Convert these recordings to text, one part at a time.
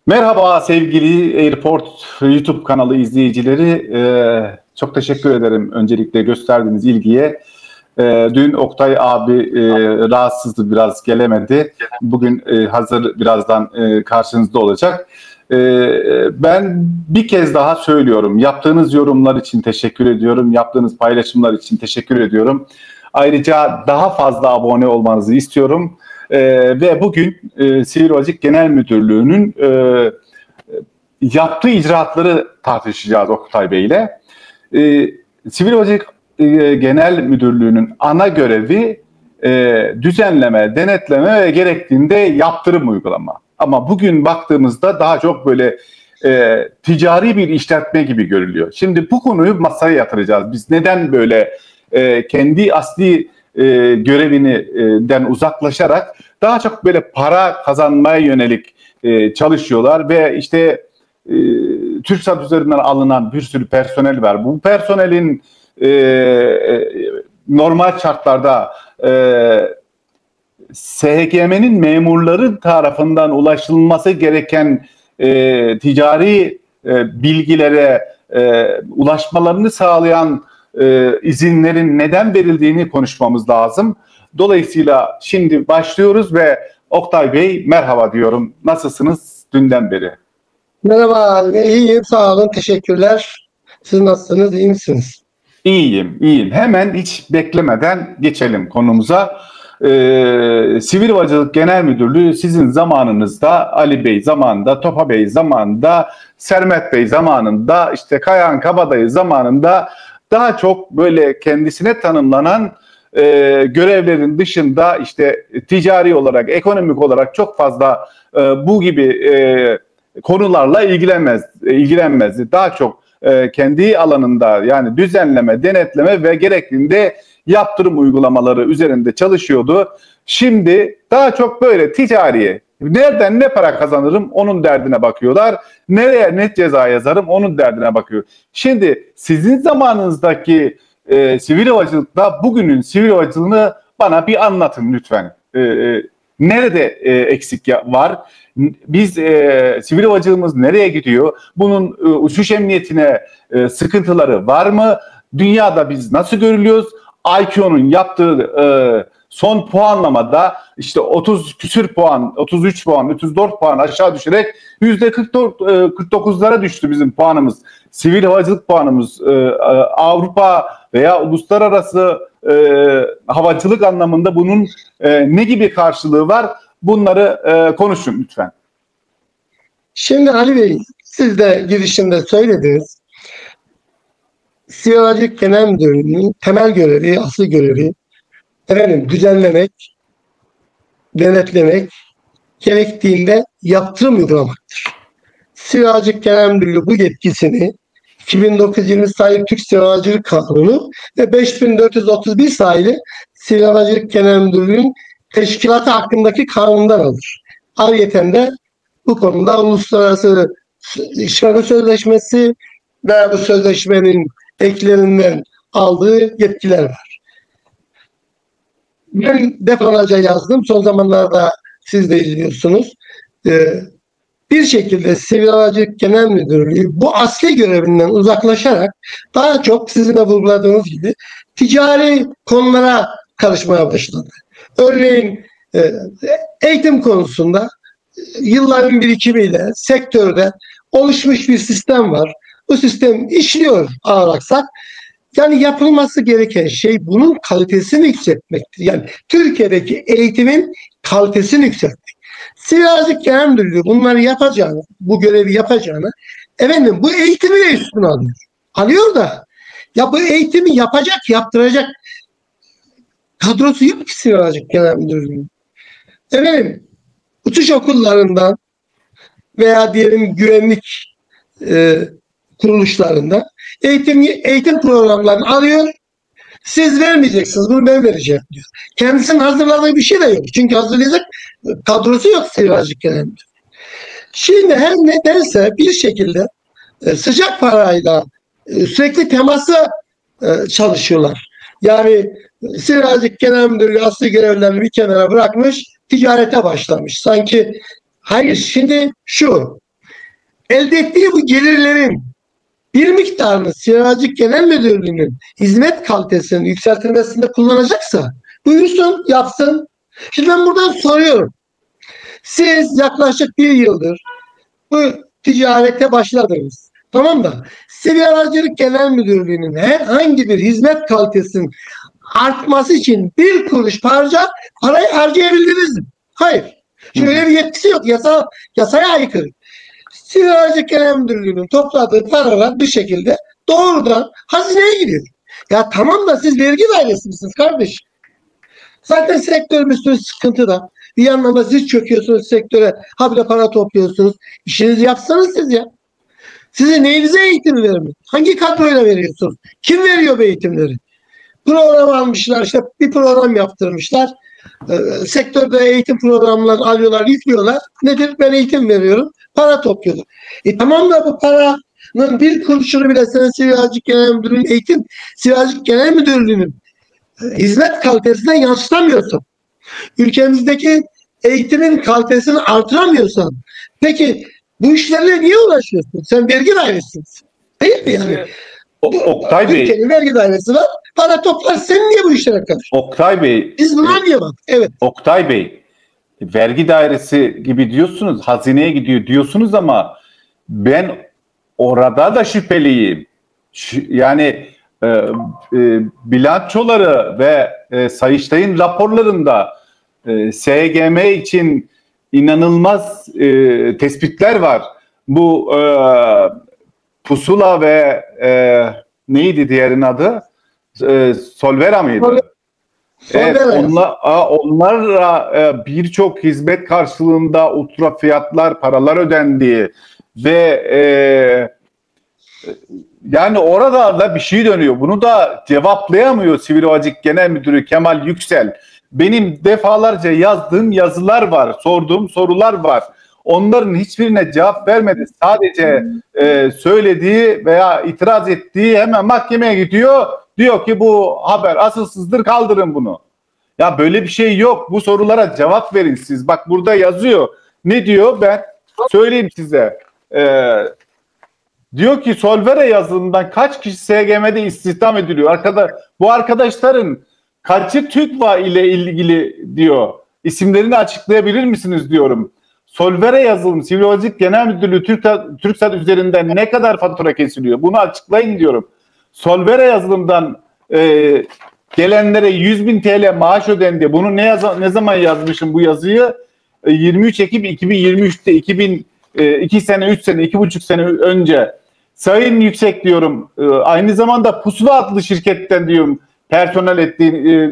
Merhaba sevgili Airport YouTube kanalı izleyicileri. Çok teşekkür ederim öncelikle gösterdiğiniz ilgiye. Dün Oktay abi rahatsızdı, biraz gelemedi. Bugün hazır birazdan karşınızda olacak. Ben bir kez daha söylüyorum. Yaptığınız yorumlar için teşekkür ediyorum. Yaptığınız paylaşımlar için teşekkür ediyorum. Ayrıca daha fazla abone olmanızı istiyorum. Ve bugün Sivil Havacılık Genel Müdürlüğü'nün yaptığı icraatları tartışacağız Oktay Bey ile. Sivil Havacılık Genel Müdürlüğü'nün ana görevi düzenleme, denetleme ve gerektiğinde yaptırım uygulama. Ama bugün baktığımızda daha çok böyle ticari bir işletme gibi görülüyor. Şimdi bu konuyu masaya yatıracağız. Biz neden böyle kendi asli görevinden uzaklaşarak daha çok böyle para kazanmaya yönelik çalışıyorlar ve işte TürkSat üzerinden alınan bir sürü personel var. Bu personelin normal şartlarda SHGM'nin memurları tarafından ulaşılması gereken ticari bilgilere ulaşmalarını sağlayan izinlerin neden verildiğini konuşmamız lazım. Dolayısıyla şimdi başlıyoruz ve Oktay Bey merhaba diyorum. Nasılsınız dünden beri? Merhaba, iyiyim, sağ olun, teşekkürler. Siz nasılsınız, iyi misiniz? İyiyim. Hemen hiç beklemeden geçelim konumuza. Sivil Havacılık Genel Müdürlüğü sizin zamanınızda, Ali Bey zamanında, Topa Bey zamanında, Sermet Bey zamanında, işte Kayahan Kabadayı zamanında daha çok böyle kendisine tanımlanan görevlerin dışında işte ticari olarak, ekonomik olarak çok fazla bu gibi konularla ilgilenmezdi. Daha çok kendi alanında yani düzenleme, denetleme ve gerektiğinde yaptırım uygulamaları üzerinde çalışıyordu. Şimdi daha çok böyle ticari, nereden ne para kazanırım onun derdine bakıyorlar. Nereye ne ceza yazarım onun derdine bakıyor. Şimdi sizin zamanınızdaki sivil havacılıkla bugünün sivil havacılığını bana bir anlatın lütfen. Nerede eksik var? Biz sivil havacılığımız nereye gidiyor? Bunun uçuş emniyetine sıkıntıları var mı? Dünyada biz nasıl görülüyoruz? ICAO'nun yaptığı son puanlamada işte 30 küsür puan, 33 puan, 34 puan aşağı düşerek %49'lara düştü bizim puanımız. Sivil havacılık puanımız Avrupa veya uluslararası havacılık anlamında bunun ne gibi karşılığı var? Bunları konuşun lütfen. Şimdi Ali Bey, siz de girişinde söylediniz. Sivil Havacılık Genel Müdürlüğü'nün temel görevi, asıl görevi düzenlemek, denetlemek, gerektiğinde yaptırım uygulamaktır. Sivil Havacılık Genel Müdürlüğü bu yetkisini 2920 sayılı Türk Sivil Havacılık Kanunu ve 5431 sayılı Sivil Havacılık Genel Müdürlüğü'nün teşkilatı hakkındaki kanundan alır. Ayrıca de bu konuda uluslararası işgal sözleşmesi ve bu sözleşmenin eklerinden aldığı yetkiler var. Ben defalarca yazdım. Son zamanlarda siz de izliyorsunuz. Bir şekilde Sivil Havacılık Genel Müdürlüğü bu asli görevinden uzaklaşarak daha çok sizin de vurguladığınız gibi ticari konulara karışmaya başladı. Örneğin eğitim konusunda yılların birikimiyle sektörde oluşmuş bir sistem var. Bu sistem işliyor ağır aksak. Yani yapılması gereken şey bunun kalitesini yükseltmektir. Yani Türkiye'deki eğitimin kalitesini yükseltmek. Sivil Havacılık Genel Müdürlüğü bunları yapacağını, bu görevi yapacağını, bu eğitimi de üstüne alıyor. Alıyor da ya bu eğitimi yapacak, yaptıracak kadrosu yok ki Sivil Havacılık Genel Müdürlüğü'nün. Uçuş okullarından veya diyelim güvenlik kuruluşlarında eğitim programlarını alıyor. Siz vermeyeceksiniz, bunu ben vereceğim diyor. Kendisinin hazırladığı bir şey de yok. Çünkü hazırlayacak kadrosu yok Sivil Havacılık Genel Müdürlüğü. Şimdi her nedense bir şekilde sıcak parayla sürekli temasa çalışıyorlar. Yani Sivil Havacılık Genel Müdürlüğü asli görevlerini bir kenara bırakmış, ticarete başlamış. Sanki hayır, şimdi şu elde ettiği bu gelirlerin bir miktarını Siveracılık Genel Müdürlüğü'nün hizmet kalitesinin yükseltilmesinde kullanacaksa buyursun, yapsın. Şimdi ben buradan soruyorum. Siz yaklaşık bir yıldır bu ticarete başladınız. Tamam da Siveracılık Genel Müdürlüğü'nün herhangi bir hizmet kalitesinin artması için bir kuruş parayı harcayabildiniz mi? Hayır. Şöyle bir yetkisi yok. Yasaya aykırı. Siveracılık Genel Müdürlüğü'nün topladığı paralar bir şekilde doğrudan hazineye gidiyor. Ya tamam da siz vergi dairesi misiniz kardeş? Zaten sektör bir sürü sıkıntıda. Bir yandan da siz çöküyorsunuz sektöre. Habire para topluyorsunuz. İşinizi yapsanız siz ya. Size neyinize eğitim vermiyor? Hangi kadroyla veriyorsunuz? Kim veriyor bu eğitimleri? Program almışlar, işte bir program yaptırmışlar. Sektörde eğitim programları alıyorlar, yüklüyorlar. Nedir? Ben eğitim veriyorum. Para topluyorlar. Tamam da bu paranın bir kuruşunu bile sen Siveracılık Genel Müdürlüğü'nün Siveracılık Genel Müdürlüğü'nün hizmet kalitesinden yansıtamıyorsun. Ülkemizdeki eğitimin kalitesini artıramıyorsan, peki bu işlerle niye uğraşıyorsun? Sen vergi dairesisin. Değil mi yani? Oktay Bey. Ülkenin vergi dairesi var. Para toplar. Sen niye bu işlere karışıyorsun? Oktay Bey. Biz buna niye bak? Evet. Oktay Bey. Vergi dairesi gibi diyorsunuz. Hazineye gidiyor diyorsunuz ama ben orada da şüpheliyim. Yani bilançoları ve Sayıştay'ın raporlarında SGM için inanılmaz tespitler var. Bu Pusula ve neydi diğerinin adı? Solvera mıydı? Evet, onlarla birçok hizmet karşılığında ultra fiyatlar, paralar ödendiği ve yani orada da bir şey dönüyor. Bunu da cevaplayamıyor Siveracılık Genel Müdürü Kemal Yüksel. Benim defalarca yazdığım yazılar var, sorduğum sorular var. Onların hiçbirine cevap vermedi. Sadece söylediği veya itiraz ettiği hemen mahkemeye gidiyor. Diyor ki bu haber asılsızdır, kaldırın bunu. Ya böyle bir şey yok. Bu sorulara cevap verin siz. Bak burada yazıyor. Ne diyor? Ben söyleyeyim size. Diyor ki Solvera yazılımından kaç kişi SGM'de istihdam ediliyor? Bu arkadaşların kaçı TÜGVA ile ilgili diyor. İsimlerini açıklayabilir misiniz diyorum. Solvera yazılım, Siveracılık Genel Müdürlüğü TürkSat üzerinden ne kadar fatura kesiliyor? Bunu açıklayın diyorum. Solvera yazılımdan gelenlere 100.000 TL maaş ödendi. Bunu ne zaman yazmışım bu yazıyı? 23 Ekim 2023'te 2 sene, 3 sene, 2,5 sene önce. Sayın Yüksek diyorum. Aynı zamanda Pusula adlı şirketten diyorum personel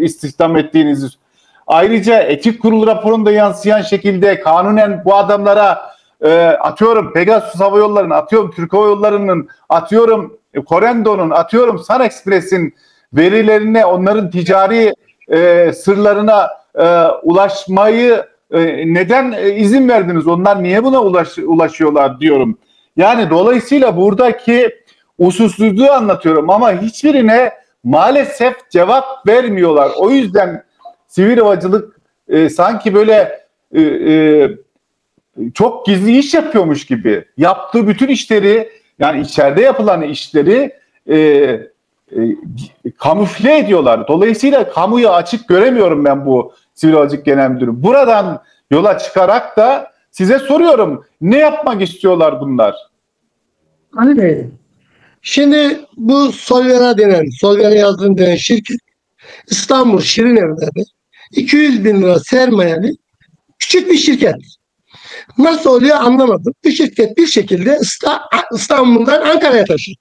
istihdam ettiğinizi. Ayrıca etik kurulu raporunda yansıyan şekilde kanunen bu adamlara atıyorum Pegasus Hava Yolları'nın, atıyorum Türk Hava Yolları'nın, atıyorum Correndo'nun, atıyorum Sun Express'in verilerine, onların ticari sırlarına ulaşmayı neden izin verdiniz? Onlar niye buna ulaşıyorlar diyorum. Yani dolayısıyla buradaki usulsüzlüğü anlatıyorum ama hiçbirine maalesef cevap vermiyorlar. O yüzden sivil havacılık sanki böyle çok gizli iş yapıyormuş gibi. Yaptığı bütün işleri, yani içeride yapılan işleri kamufle ediyorlar. Dolayısıyla kamuya açık göremiyorum ben bu Sivil Havacılık Genel Müdürü. Buradan yola çıkarak da size soruyorum. Ne yapmak istiyorlar bunlar? Ali Bey, şimdi bu Solvera yazılım denen şirket İstanbul Şirinevler'de 200.000 lira sermayeli küçük bir şirket. Nasıl oluyor anlamadım. Bu şirket bir şekilde İstanbul'dan Ankara'ya taşınıyor.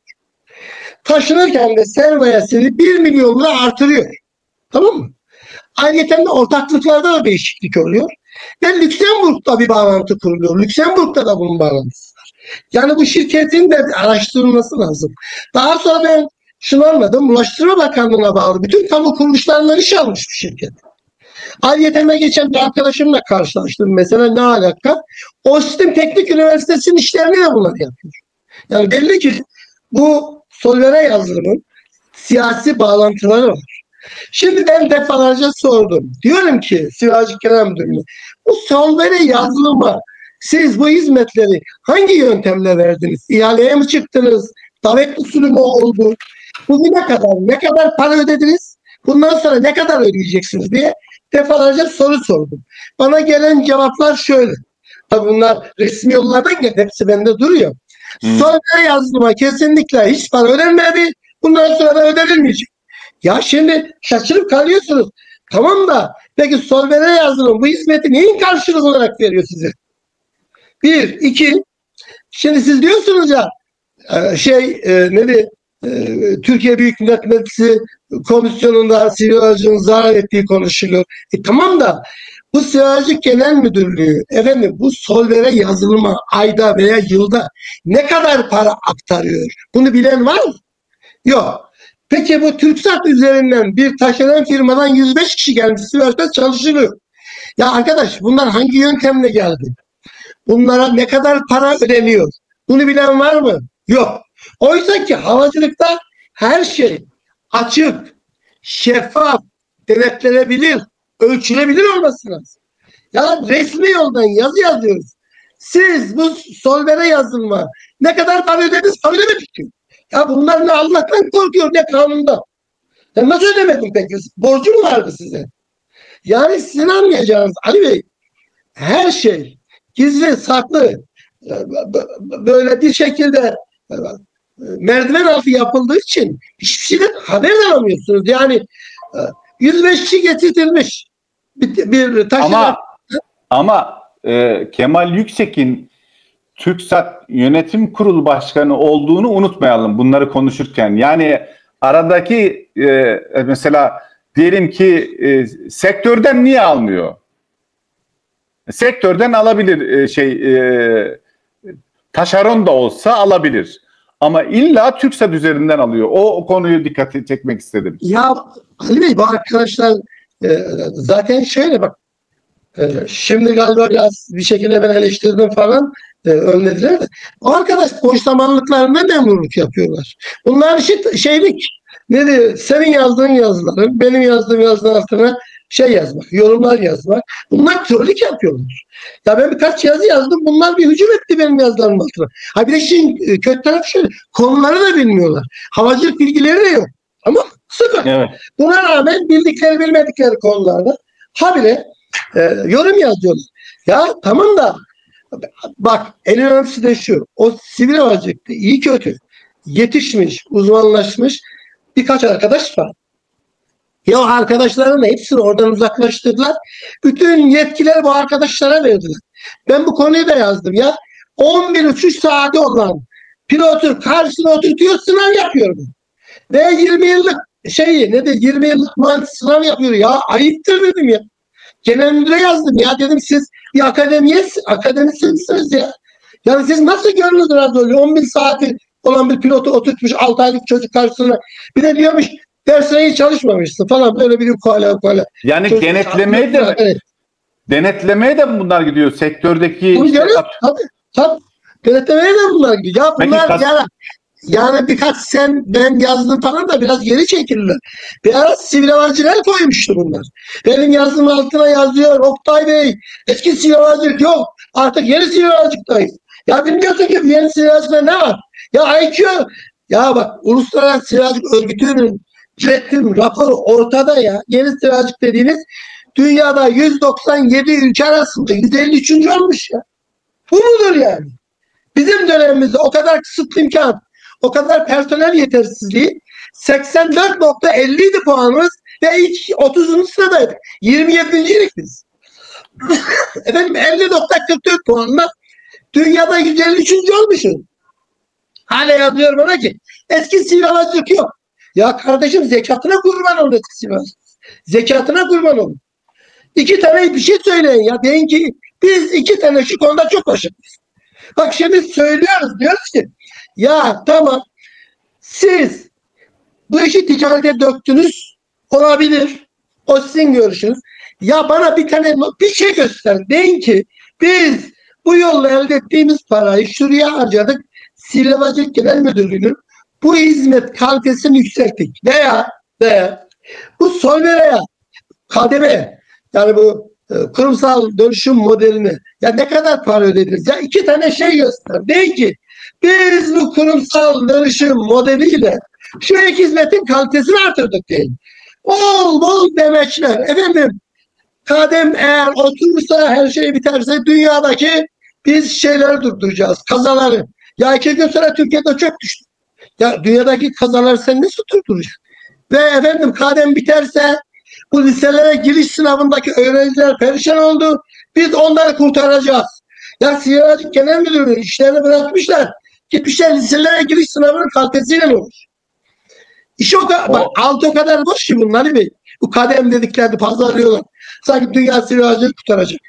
Taşınırken de sermayesini 1 milyon lira artırıyor. Tamam mı? Ayrıca de ortaklıklarda da değişiklik oluyor. Ve Lüksemburg'da bir bağlantı kuruluyor. Lüksemburg'da da bunun bağlantısı var. Yani bu şirketin de araştırılması lazım. Daha sonra ben şunu anladım. Ulaştırma Bakanlığı'na bağlı bütün kamu kuruluşlarından iş almış bir şirket. Ayrıca geçen bir arkadaşımla karşılaştım. Mesela ne alaka? Ostim Teknik Üniversitesi'nin işlerini de bunlar yapıyor. Yani belli ki bu Solvera yazılımın siyasi bağlantıları var. Şimdi ben defalarca sordum. Diyorum ki Siveracılık Genel Müdürlüğü'ne bu Solvera yazılımı Siz bu hizmetleri hangi yöntemle verdiniz? İhaleye mi çıktınız? Davet usulü mü oldu? Bugüne kadar ne kadar para ödediniz? Bundan sonra ne kadar ödeyeceksiniz diye defalarca soru sordum. Bana gelen cevaplar şöyle. Tabii bunlar resmi yollardan geldi. Hepsi bende duruyor. Sonra yazdıma kesinlikle hiç para ödenmedi. Bundan sonra da ödenilmeyecek. Ya şimdi şaşırıp kalıyorsunuz. Tamam da peki Solver'e yazılım bu hizmeti neyin karşılığı olarak veriyor size? Bir, iki. Şimdi siz diyorsunuz ya Türkiye Büyük Millet Meclisi Komisyonu'nda sivil aracının zarar ettiği konuşuluyor. Tamam da bu Sivil Havacılık Genel Müdürlüğü efendim bu Solver'e yazılıma ayda veya yılda ne kadar para aktarıyor? Bunu bilen var mı? Yok. Peki bu TürkSat üzerinden bir taşeron firmadan 105 kişi gelmiş Sivas'ta çalışılıyor. Ya arkadaş bunlar hangi yöntemle geldi? Bunlara ne kadar para ödeniyor? Bunu bilen var mı? Yok. Oysa ki havacılıkta her şey açık, şeffaf, denetlenebilir, ölçülebilir olması lazım. Ya resmi yoldan yazı yazıyoruz. Siz bu Solver'e yazılma ne kadar para ödediniz? Para ödemedik diyor. Ya bunlar ne Allah'tan korkuyor ne kanunda. Ya nasıl ödemedin peki? Borcu mu vardı size? Yani sizin anlayacağınız Ali Bey her şey gizli saklı böyle bir şekilde merdiven altı yapıldığı için hiçbir şeyden haber alamıyorsunuz. Yani 105 kişi getirtilmiş bir taşıma. Ama Kemal Yüksek'in TürkSat Yönetim Kurulu Başkanı olduğunu unutmayalım bunları konuşurken. Yani aradaki mesela diyelim ki sektörden niye almıyor? Sektörden alabilir taşeron da olsa alabilir. Ama illa TürkSat üzerinden alıyor. O konuyu dikkate çekmek istedim. Ya Ali Bey bu arkadaşlar zaten şöyle bak şimdi galiba biraz bir şekilde ben eleştirdim falan önlediler de. O arkadaş boş zamanlıklarında memurluk yapıyorlar. Bunlar şeylik nedir? Senin yazdığın yazıların benim yazdığım yazıların altına yazmak, yorumlar yazmak. Bunlar trollük yapıyorlar. Ya ben birkaç yazı yazdım. Bunlar bir hücum etti benim yazılarım altına. Ha bir de şimdi kötü tarafı şöyle. Konuları da bilmiyorlar. Havacılık bilgileri de yok. Ama sıfır. Evet. Buna rağmen bildikleri bilmedikleri konularda habire yorum yazıyorlar. Ya tamam da bak en önemlisi de şu. O sivil havacılıkta iyi kötü yetişmiş, uzmanlaşmış birkaç arkadaş var. Ya arkadaşların hepsini oradan uzaklaştırdılar. Bütün yetkileri bu arkadaşlara verdiler. Ben bu konuyu da yazdım ya. 11 uçuş saati olan pilotu karşısına oturtuyor sınav yapıyor. Ve 20 yıllık 20 yıllık mühendis sınav yapıyor. Ya ayıptır dedim ya. Genel müdüre yazdım ya dedim siz bir akademisyensiniz ya. Yani siz nasıl gönlünüz razı oluyor? 11 saati olan bir pilotu oturtmuş 6 aylık çocuk karşısına. Bir de diyormuş dersine hiç çalışmamışsın falan böyle bir ukala. Yani çocuk denetlemeye de evet. Denetlemeye de bunlar gidiyor sektördeki. Tabii. Denetlemeye de bunlar gidiyor. Ya bunlar yani birkaç ben yazdım falan da biraz geri çekildiler. Bir ara sivil havacılar koymuştu bunlar. Benim yazdığım altına yazıyor Oktay Bey eski sivil havacılık yok. Artık yeni sivil havacılıktayız. Ya bilmiyorsun ki yeni sivil havacılıkta ne var? Ya IQ ya bak Uluslararası Sivil Havacılık Örgütü'nün ürettiğim raporu ortada ya. Yeni sivil havacılık dediğiniz dünyada 197 ülke arasında 153. olmuş ya. Bu mudur yani? Bizim dönemimizde o kadar kısıtlı imkan, o kadar personel yetersizliği 84.50 puanımız ve ilk 30. sıradaydık. 27.'ydik biz. Efendim 50.44 puanla dünyada 153. olmuşuz. Hala yazıyor bana ki eski sivil havacılık yok. Ya kardeşim zekatına kurban olun eski sivil havacılık. Zekatına kurban olun. 2 tane bir şey söyleyin ya. Deyin ki biz 2 tane şu konuda çok başarılıyız. Bak şimdi söylüyoruz diyoruz ki ya tamam siz bu işi ticarete döktünüz olabilir. O sizin görüşünüz. Ya bana bir şey göster. Deyin ki biz bu yolla elde ettiğimiz parayı şuraya harcadık. Sivil Havacılık Genel Müdürlüğü'nün bu hizmet kalitesini yükselttik. Veya bu Solver'e KDV yani bu kurumsal dönüşüm modelini ya ne kadar para ödediniz? Ya iki tane şey göster. Deyin ki biz bu kurumsal dönüşüm modeliyle şu ek hizmetin kalitesini artırdık deyin. Bol bol demeçler. Efendim kadem eğer oturursa her şey biterse dünyadaki biz şeyleri durduracağız. Kazaları. Ya 2 gün sonra Türkiye'de çok düştü. Ya dünyadaki kazaları sen nasıl durduracaksın? Ve efendim kadem biterse bu liselere giriş sınavındaki öğrenciler perişan oldu. Biz onları kurtaracağız. Ya Siveracık Genel Müdürlüğü işlerini bırakmışlar. Gitmişler liselere giriş sınavının kalitesiyle olmuş. İş o kadar, bak altı o kadar boş ki bunları Bey. Bu kadem dediklerini pazarlıyorlar. Sanki dünya Siveracık'ı kurtaracak.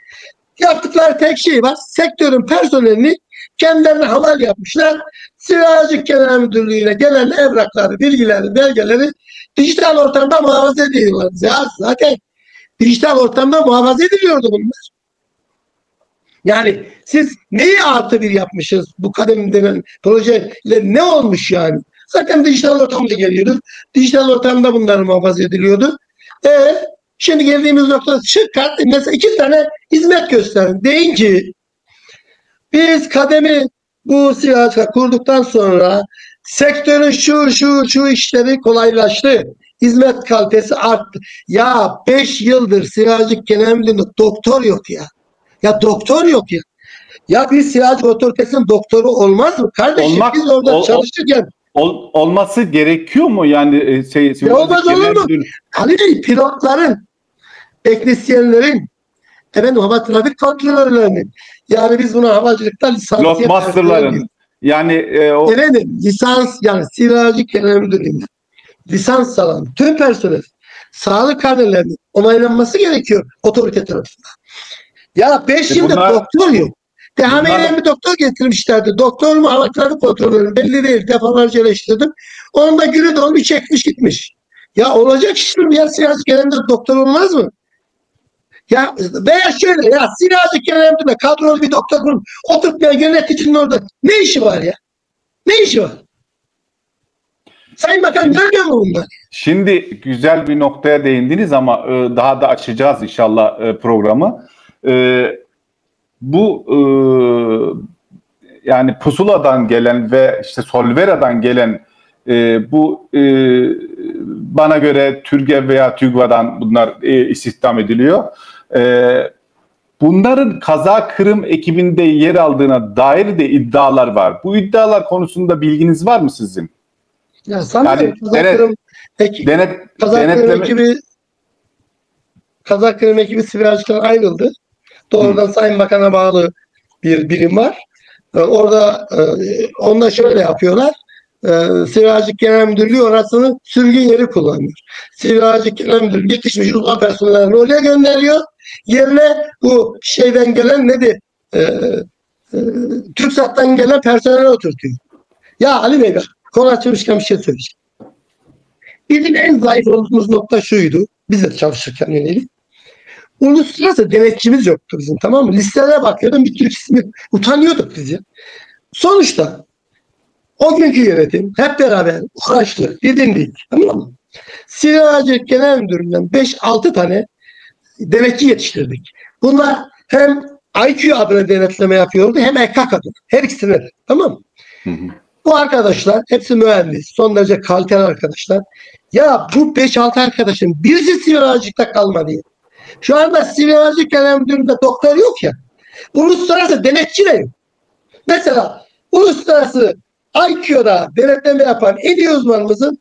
Yaptıkları tek şey var. Sektörün personelini kendilerine haval yapmışlar. Siveracık Genel Müdürlüğü'ne gelen evrakları, bilgileri, belgeleri dijital ortamda muhafaza ediyorlar. Ya zaten dijital ortamda muhafaza ediliyordu bunlar. Yani siz neyi artı bir yapmışız bu kadem denen projeyle ne olmuş yani? Zaten dijital ortamda geliyordu. Dijital ortamda bunlar muhafaza ediliyordu. Şimdi geldiğimiz nokta çıkart. Mesela 2 tane hizmet gösterin. Deyin ki biz kademi bu siyasete kurduktan sonra sektörün şu işleri kolaylaştı. Hizmet kalitesi arttı. Ya 5 yıldır Siveracık Genel Müdürlüğü'nde doktor yok ya. Ya doktor yok ya. Ya bir Siveracık Otoritesi'nin doktoru olmaz mı? Kardeşim biz orada çalışırken olması gerekiyor mu? Yani olmaz olur mu? Ali Bey, pilotların, teknisyenlerin, hava trafik kontrolörlerinin, yani biz buna havacılıkta lisansiye Lotmasterların yani lisans, yani Siveracık Genel Müdürlüğü'nde lisans alan tüm personel sağlık karnelerinin onaylanması gerekiyor otorite tarafından. Ya 5 yıldır doktor yok. Dehameyle bir doktor getirmişlerdi. Doktor mu hava trafik kontrolörü belli değil. Defalarca eleştirdim. Onun da günü dolmuş çekmiş gitmiş. Ya olacak iş mi? Ya Siveracık Genel Müdürlüğü doktor olmaz mı? Ya veya şöyle ya Siveracık Genel Müdürlüğü'nde kadrolu bir doktor kurup oturtmayan yöneticinin orada ne işi var ya? Ne işi var? Sayın Bakan görmüyor mu bunları? Şimdi güzel bir noktaya değindiniz ama daha da açacağız inşallah programı. Bu yani Pusula'dan gelen ve işte Solvera'dan gelen bu bana göre TÜRGEV veya TÜGVA'dan bunlar istihdam ediliyor. Bunların kaza kırım ekibinde yer aldığına dair de iddialar var. Bu iddialar konusunda bilginiz var mı sizin? Ya sanırım kaza kırım ekibi Siveracık'tan ayrıldı. Doğrudan Sayın Bakan'a bağlı bir birim var. Orada onda şöyle yapıyorlar. Siveracık Genel Müdürlüğü orasını sürgün yeri kullanıyor. Siveracık Genel Müdürlüğü yetişmiş uzman personellerini oraya gönderiyor. Yerine bu şeyden gelen TürkSat'tan gelen personeli oturtuyor. Ya Ali Bey, konu açılmışken bir şey söyleyeceğim. Bizim en zayıf olduğumuz nokta şuydu. Biz de çalışırken yönelik. Uluslararası denetçimiz yoktu bizim, tamam mı? Listelere bakıyordum, bir Türk ismi, utanıyorduk biz ya. Sonuçta o günkü yönetim hep beraber uğraştık, didindik, tamam mı? Siveracık Genel Müdürlüğü'nden 5-6 tane denetçi yetiştirdik. Bunlar hem IQ adına denetleme yapıyordu hem EKAK adına. Her ikisine de, tamam mı? Bu arkadaşlar hepsi mühendis, son derece kaliteli arkadaşlar. Ya bu 5-6 arkadaşın birisi Siveracık'ta kalmadı ya. Şu anda Siveracık Genel Müdürlüğü'nde doktor yok ya. Uluslararası denetçi de yok. Mesela uluslararası IQ'da denetleme yapan en iyi uzmanımızın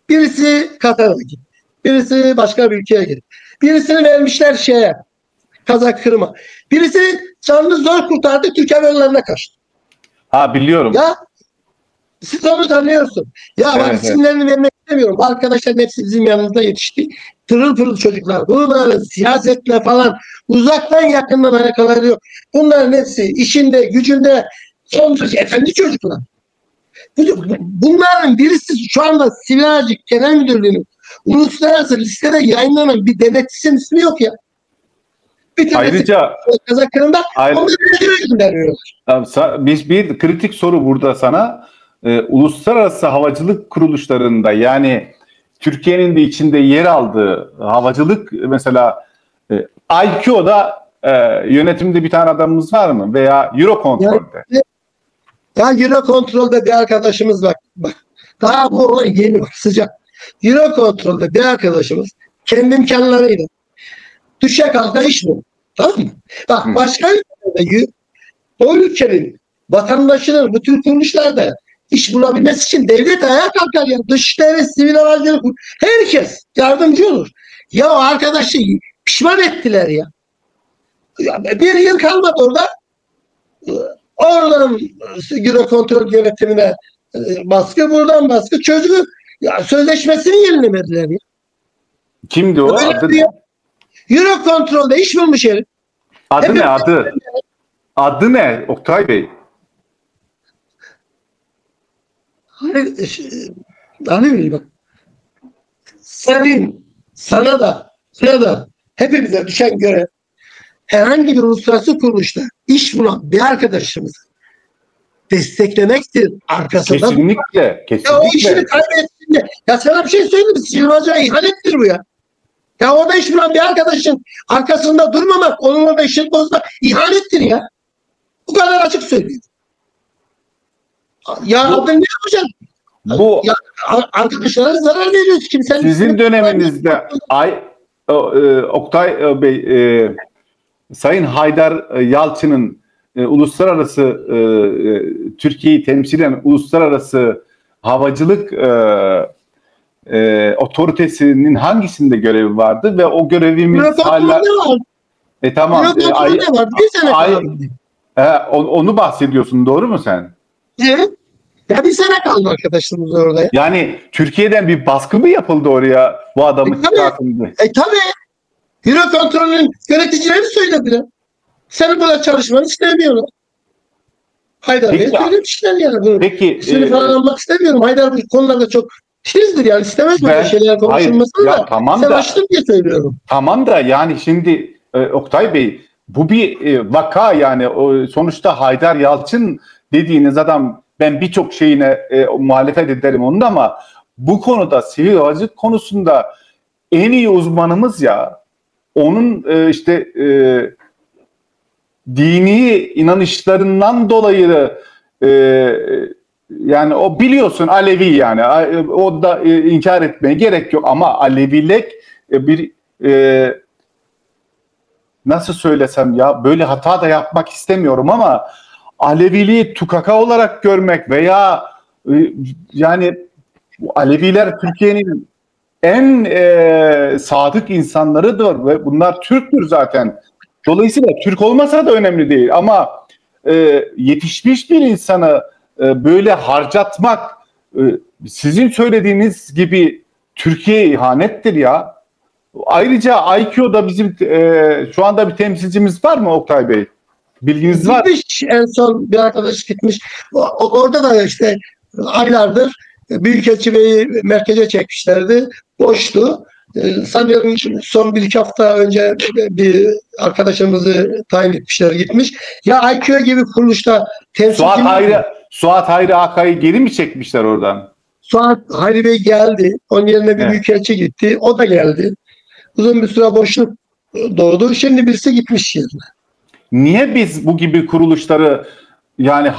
birisi Katar'a gitti. Birisi başka bir ülkeye gitti. Birisini vermişler Kazak Kırım'a. Birisi canını zor kurtardı, Türk Hava Yolları'na kaçtı. Ha, biliyorum. Ya siz onu tanıyorsun. Ya bak, isimlerini vermek istemiyorum. Arkadaşlar hepsi bizim yanımızda yetişti. Pırıl pırıl çocuklar. Bunların siyasetle falan uzaktan yakından alakaları yok. Bunların hepsi işinde, gücünde son derece efendi çocuklar. Bunların birisi şu anda Siveracık Genel Müdürlüğü'nün uluslararası listede yayınlanan bir denetçisinin ismi yok ya. Ayrıca Kazaklarında bir kritik soru burada sana. Uluslararası havacılık kuruluşlarında, yani Türkiye'nin de içinde yer aldığı havacılık, mesela IQ'da yönetimde bir tane adamımız var mı? Veya Eurocontrol'de? Ya Eurocontrol'de bir arkadaşımız bak. Daha bu olay yeni, sıcak. Eurocontrol'de bir arkadaşımız kendi imkanlarıyla düşe kalka iş buldu. Tamam mı? Bak başka ülkelerde o ülkenin vatandaşının bu tür kuruluşlarda iş bulabilmesi için devlet ayağa kalkar ya. Dışişleri, sivil havacılık, herkes yardımcı olur. Ya o arkadaşı pişman ettiler ya. Bir yıl kalmadı orada. Oradan Eurocontrol yönetimine baskı, buradan baskı. Çocuğu ya sözleşmesini yenilemediler ya. Kimdi o? Adı ne? Eurocontrol'de iş bulmuş herif. Adı ne? Adı ne Oktay Bey? Hani bak. Sana da hepimize düşen görev herhangi bir uluslararası kuruluşta iş bulan bir arkadaşımızı desteklemektir. Arkasında kesinlikle. Ya o işini kaybettiğinde ya sana bir şey söyleyeyim mi? Silvaca ihanettir bu ya. Ya orada iş bulan bir arkadaşın arkasında durmamak, onun orada işini bozmak ihanettir ya. Bu kadar açık söylüyorum. Ya ne yapacaksın? Bu ya, arkadaşlara zarar veriyoruz. Kimsenin sizin döneminizde Oktay Bey, Sayın Haydar Yalçın'ın uluslararası Türkiye'yi temsilen uluslararası havacılık otoritesinin hangisinde görevi vardı ve o görevimiz hala tamam onu bahsediyorsun, doğru mu sen? Evet. Ya bir sene kaldı arkadaşlarımız orada. Yani Türkiye'den bir baskı mı yapıldı oraya bu adamın çıkartıldı? Tabii. Eurocontrol'ün yöneticileri söylediler. Senin burada çalışmanı istemiyorlar. Haydar Bey söylemişler yani. Peki. Seni falan almak istemiyorum. Haydar bu konularda çok titizdir yani. İstemez böyle şeyler konuşulmasını da. Tamam sen açtın diye söylüyorum. Tamam da yani şimdi Oktay Bey bu bir vaka yani. Sonuçta Haydar Yalçın dediğiniz adam, ben birçok şeyine muhalefet ederim onun, ama bu konuda sivil havacılık konusunda en iyi uzmanımız ya. Onun dini inanışlarından dolayı yani o biliyorsun Alevi yani. O da inkar etmeye gerek yok ama Alevilik bir nasıl söylesem ya, böyle hata da yapmak istemiyorum ama Aleviliği tukaka olarak görmek veya yani Aleviler Türkiye'nin en sadık insanlarıdır ve bunlar Türktür zaten. Dolayısıyla Türk olmasa da önemli değil ama yetişmiş bir insanı böyle harcatmak sizin söylediğiniz gibi Türkiye'ye ihanettir ya. Ayrıca IQ'da bizim şu anda bir temsilcimiz var mı Oktay Bey? Bilginiz var. Gitmiş, en son bir arkadaş gitmiş. Orada da işte aylardır Büyükelçi Bey'i merkeze çekmişlerdi. Boştu. Sanıyorum son 1-2 hafta önce bir arkadaşımızı tayin etmişler, gitmiş. Ya IQ gibi kuruluşta temsilcimiz... Suat Hayri Akay'ı geri mi çekmişler oradan? Suat Hayri Bey geldi. Onun yerine bir büyükelçi gitti. O da geldi. Uzun bir süre boşluk doğdu. Şimdi birisi gitmiş yerine. Niye biz bu gibi kuruluşları yani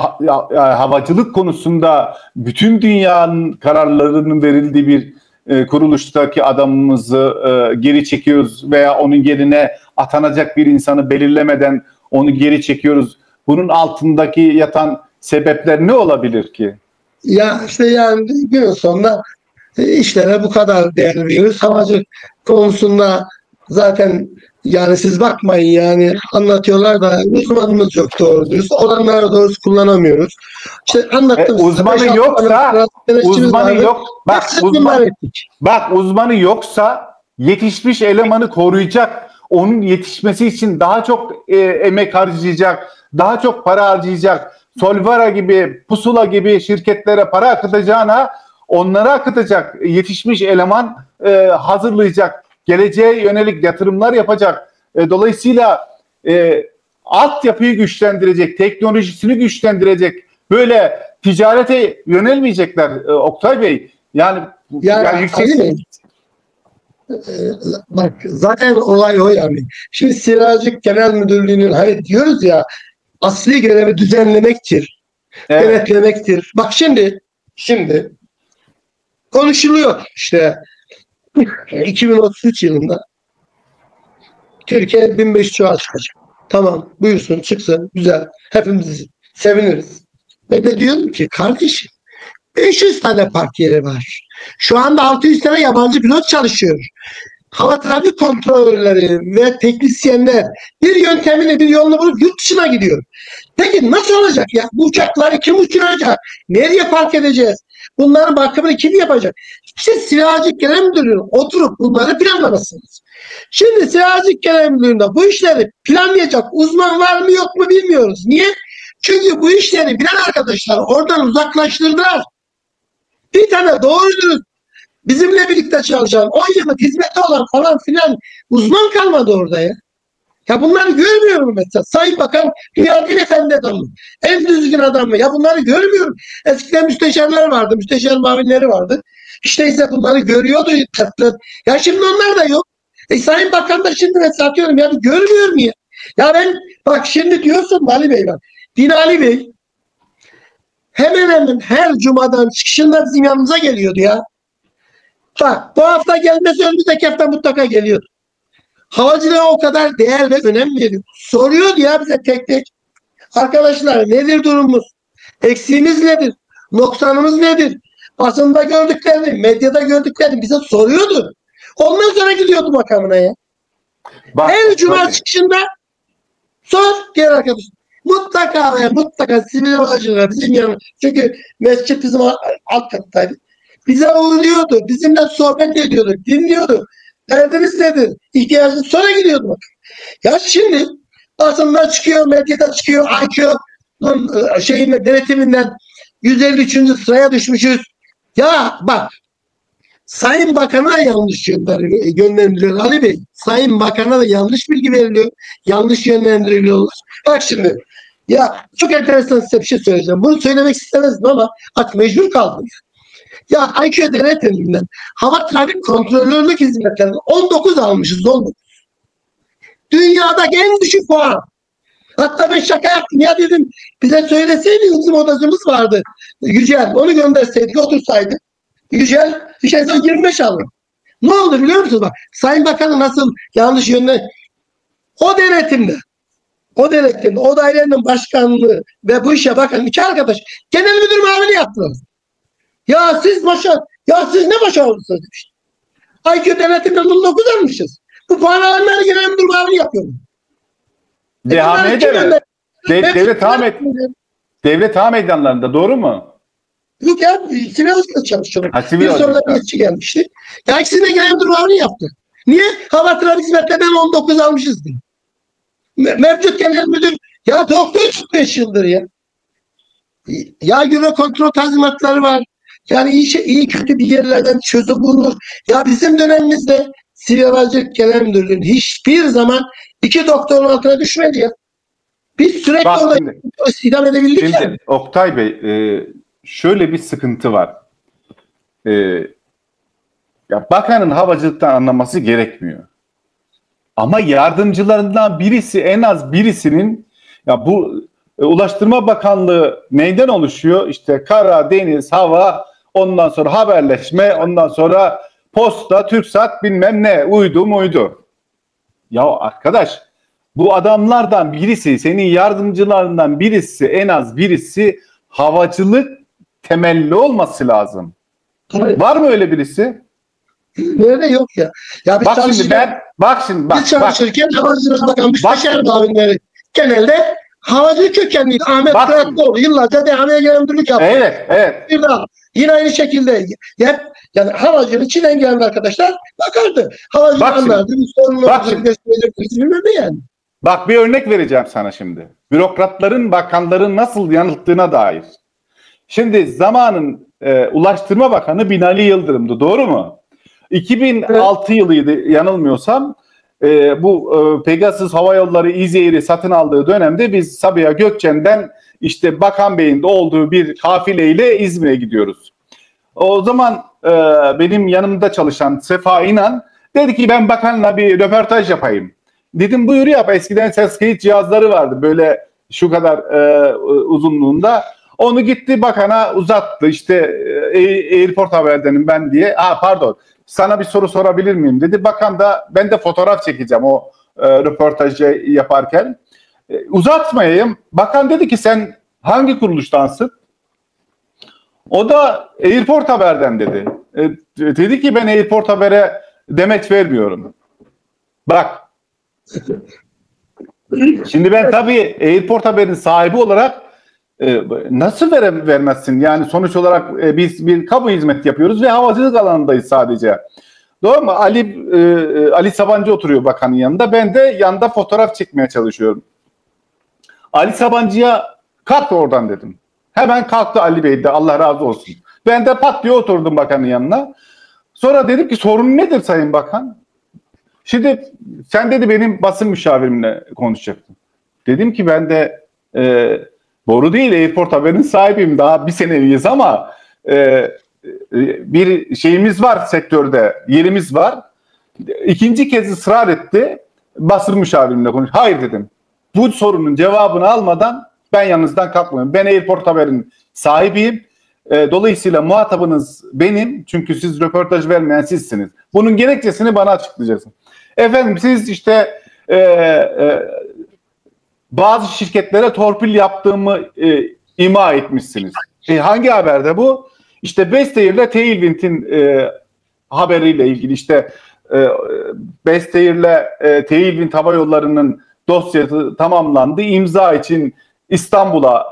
havacılık konusunda bütün dünyanın kararlarının verildiği bir kuruluştaki adamımızı geri çekiyoruz veya onun yerine atanacak bir insanı belirlemeden onu geri çekiyoruz? Bunun altındaki yatan sebepler ne olabilir ki? Ya işte yani günün sonunda işlere bu kadar değer veriyoruz. Havacılık konusunda zaten yani siz bakmayın yani anlatıyorlar da uzmanımız yok doğru dürüst. Oranları doğrusu kullanamıyoruz. İşte anlattım. Uzmanı yoksa yetişmiş elemanı koruyacak. Onun yetişmesi için daha çok emek harcayacak, daha çok para harcayacak. Solvara gibi, Pusula gibi şirketlere para akıtacağına onlara akıtacak, yetişmiş eleman hazırlayacak, geleceğe yönelik yatırımlar yapacak. Dolayısıyla altyapıyı güçlendirecek, teknolojisini güçlendirecek, böyle ticarete yönelmeyecekler Oktay Bey. Yani yüksek... Bak zaten olay o yani. Şimdi Sivriacık Genel Müdürlüğü'nün hani diyoruz ya asli görevi düzenlemektir, Evet. denetlemektir. Bak şimdi konuşuluyor işte 2033 yılında Türkiye 1500 çuğa çıkacak. Tamam buyursun çıksın güzel hepimiz seviniriz. Ben de diyorum ki kardeşim 500 tane park yeri var. Şu anda 600 tane yabancı pilot çalışıyor. Hava trafik kontrolörleri ve teknisyenler bir yöntemini bir yolunu bulup yurt dışına gidiyor. Peki nasıl olacak ya? Bu uçakları kim uçuracak? Nereye park edeceğiz? Bunların bakımını kim yapacak? İşte Sivriacık Genel Müdürlüğü'nün oturup bunları planlamasınız. Şimdi Sivriacık Genel Müdürlüğü'nde bu işleri planlayacak uzman var mı yok mu bilmiyoruz. Niye? Çünkü bu işleri bilen arkadaşlar oradan uzaklaştırdılar. Bir tane doğru dürüst bizimle birlikte çalışan 10 yıllık hizmette olan falan filan uzman kalmadı orada ya. Ya bunları görmüyorum mesela. Sayın Bakan dünyanın en efendi adamı. En düzgün adamı. Ya bunları görmüyorum. Eskiden müsteşarlar vardı. Müsteşar mavinleri vardı. İşte ise bunları görüyordu. Ya şimdi onlar da yok. Sayın Bakan da şimdi mesela atıyorum ya görmüyorum ya. Ya ben bak şimdi diyorsun Ali Bey bak. Binali Bey hemen hemen her cumadan çıkışında bizim yanımıza geliyordu ya. Bak bu hafta gelmesi önümüzdeki hafta mutlaka geliyor. Havacılığa o kadar değer ve önem veriyor. Soruyordu ya bize tek tek. Arkadaşlar nedir durumumuz? Eksiğimiz nedir? Noksanımız nedir? Basında gördüklerini, medyada gördüklerini bize soruyordu. Ondan sonra gidiyordu makamına ya. Bak, her cuma çıkışında sor gel arkadaş. Mutlaka ve mutlaka sivil havacılığa bizim yanımız. Çünkü mescit bizim alt kattaydı. Bize uğruyordu. Bizimle sohbet ediyordu. Dinliyordu. Derdiniz nedir? İhtiyacınız sonra gidiyordu bak. Ya şimdi basında çıkıyor, medyada çıkıyor, IQ denetiminden 153. sıraya düşmüşüz. Ya bak Sayın Bakan'a yanlış yönlendiriliyor Ali Bey. Sayın Bakan'a da yanlış bilgi veriliyor. Yanlış yönlendiriliyorlar. Bak şimdi ya çok enteresan size bir şey söyleyeceğim. Bunu söylemek istemezdim ama bak mecbur kaldım. Ya IQ denetiminden hava trafik kontrolörlük hizmetlerinin 19 almışız 19. Dünyadaki en düşük puan. Hatta ben şaka yaptım ya dedim bize söyleseydi bizim odacımız vardı. Yücel onu gönderseydik otursaydı. Yücel bir şey 25 aldı. Ne oldu biliyor musunuz bak Sayın Bakan'ın nasıl yanlış yönde o denetimde o dairenin başkanlığı ve bu işe bakan iki arkadaş genel müdür muavini yaptılar. Ya siz ne başarılısınız demiş. IQ denetimden 19 almışız. Bu puan alanları genel müdür muavini yapıyorum. Devlet hava meydanlarında doğru mu? Yok ya sivil havacılıkta çalışıyorum. Bir sonra bir gelmişti. Ya ikisine genel müdür muavini yaptı. Niye? Hava trafik hizmetlerinden 19 almışız diye. Mevcut genel müdür ya doktor 5 yıldır ya. Ya Euro kontrol tazminatları var. Yani iyi kötü bir yerlerden çözüm bulunur. Ya bizim dönemimizde Sivil Havacılık Genel Müdürlüğü'nün hiçbir zaman 2 doktorun altına düşmedi ya. Biz sürekli orada istihdam edebildik şimdi, yani. Oktay Bey şöyle bir sıkıntı var. Ya bakanın havacılıktan anlaması gerekmiyor. Ama yardımcılarından birisi en az birisinin ya bu Ulaştırma Bakanlığı neyden oluşuyor? İşte kara, deniz, hava, ondan sonra haberleşme, ondan sonra posta, TürkSat bilmem ne, uydu. Ya arkadaş bu adamlardan birisi, senin yardımcılarından birisi, en az birisi havacılık temelli olması lazım. Tabii. Var mı öyle birisi? Nerede yok ya. Ya biz biz çalışırken havacılık bakan müsteşar mavinleri genelde havacılık kökenliydi. Ahmet Kıraatlıoğlu yıllarca DHM'ye genel müdürlük yaptı. Evet. Bir daha yine aynı şekilde hep yani havacılık Çin'den gelen arkadaşlar bakardı. Havacılık anlardı. Bak bir örnek vereceğim sana şimdi. Bürokratların, bakanların nasıl yanılttığına dair. Şimdi zamanın Ulaştırma Bakanı Binali Yıldırım'dı. Doğru mu? 2006 yılıydı yanılmıyorsam. Bu Pegasus Hava Yolları İzeyir'i satın aldığı dönemde biz Sabiha Gökçen'den işte Bakan Bey'in de olduğu bir kafileyle İzmir'e gidiyoruz. O zaman benim yanımda çalışan Sefa İnan Dedi ki ben bakanla bir röportaj yapayım. Dedim buyur yap. Eskiden ses kayıt cihazları vardı böyle şu kadar uzunluğunda. Onu gitti bakana uzattı. İşte Airport Haber'denim ben diye. Pardon sana bir soru sorabilir miyim dedi. Bakan da ben de fotoğraf çekeceğim o röportajı yaparken. Uzatmayayım. Bakan dedi ki sen hangi kuruluştansın? O da Airport Haber'den dedi. Dedi ki ben Airport Haber'e demeç vermiyorum. Bak. Şimdi ben tabii Airport Haber'in sahibi olarak nasıl vermezsin? Yani sonuç olarak biz bir kamu hizmet yapıyoruz ve havacılık alanındayız sadece. Doğru mu? Ali Sabancı oturuyor bakanın yanında. Ben de yanında fotoğraf çekmeye çalışıyorum. Ali Sabancı'ya kalk oradan dedim. Hemen kalktı Ali Bey de Allah razı olsun. Ben de pat diye oturdum bakanın yanına. Sonra dedim ki sorun nedir Sayın Bakan? Şimdi sen dedi benim basın müşavirimle konuşacaktın. Dedim ki ben de doğru değil Airport Haber'in sahibiyim. Daha bir seneyiz ama bir şeyimiz var sektörde. Yerimiz var. İkinci kez ısrar etti. Basın müşavirimle konuş. Hayır dedim. Bu sorunun cevabını almadan ben yanınızdan kalkmıyorum. Ben Airport Haber'in sahibiyim. Dolayısıyla muhatabınız benim. Çünkü siz röportaj vermeyen sizsiniz. Bunun gerekçesini bana açıklayacaksınız. Efendim siz işte bazı şirketlere torpil yaptığımı ima etmişsiniz. Hangi haberde bu? İşte Bestair'le Tailwind'in haberiyle ilgili işte Bestair'le Tailwind Hava Yolları'nın dosyası tamamlandı. İmza için İstanbul'a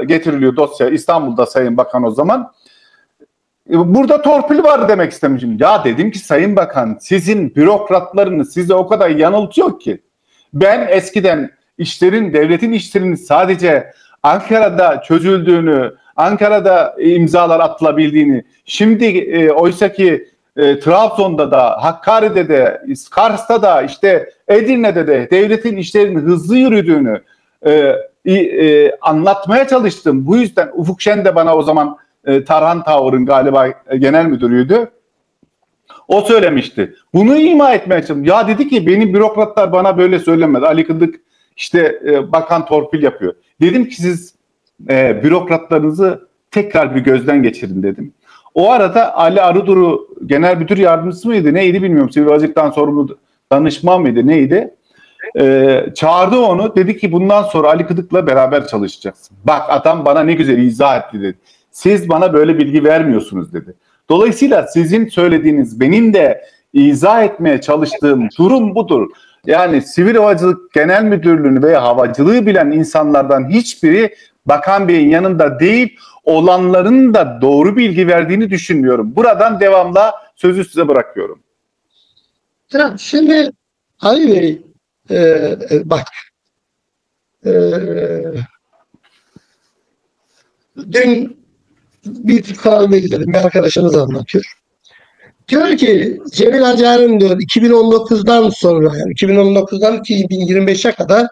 getiriliyor dosya. İstanbul'da Sayın Bakan o zaman. Burada torpil var demek istemişim. Ya dedim ki Sayın Bakan sizin bürokratlarınız size o kadar yanıltıyor ki. Ben eskiden devletin işlerinin sadece Ankara'da çözüldüğünü, Ankara'da imzalar atılabildiğini, şimdi oysa ki Trabzon'da da, Hakkari'de de, Kars'ta da, işte Edirne'de de devletin işlerinin hızlı yürüdüğünü anlatmaya çalıştım. Bu yüzden Ufuk Şen de bana o zaman Tarhan Tower'ın galiba genel müdürüydü. O söylemişti. Bunu ima etmeye çalıştım. Ya dedi ki benim bürokratlar bana böyle söylemedi. Ali Kıdık işte bakan torpil yapıyor. Dedim ki siz bürokratlarınızı tekrar bir gözden geçirin dedim. O arada Ali Arıduru genel müdür yardımcısı mıydı neydi bilmiyorum. Sivil Havacılık'tan sorumlu danışman mıydı neydi? Çağırdı onu dedi ki bundan sonra Ali Kıdık'la beraber çalışacaksın. Bak adam bana ne güzel izah etti dedi. Siz bana böyle bilgi vermiyorsunuz dedi. Dolayısıyla sizin söylediğiniz benim de izah etmeye çalıştığım durum budur. Yani Sivil Havacılık Genel Müdürlüğü'nü veya havacılığı bilen insanlardan hiçbiri Bakan Bey'in yanında değil, olanların da doğru bilgi verdiğini düşünmüyorum. Buradan devamla sözü size bırakıyorum. Şimdi Ali Bey bak dün bir kahve izledim. Bir arkadaşımız anlatıyor. Diyor ki Cemil Acar'ın diyor 2019'dan sonra yani 2019'dan 2025'e kadar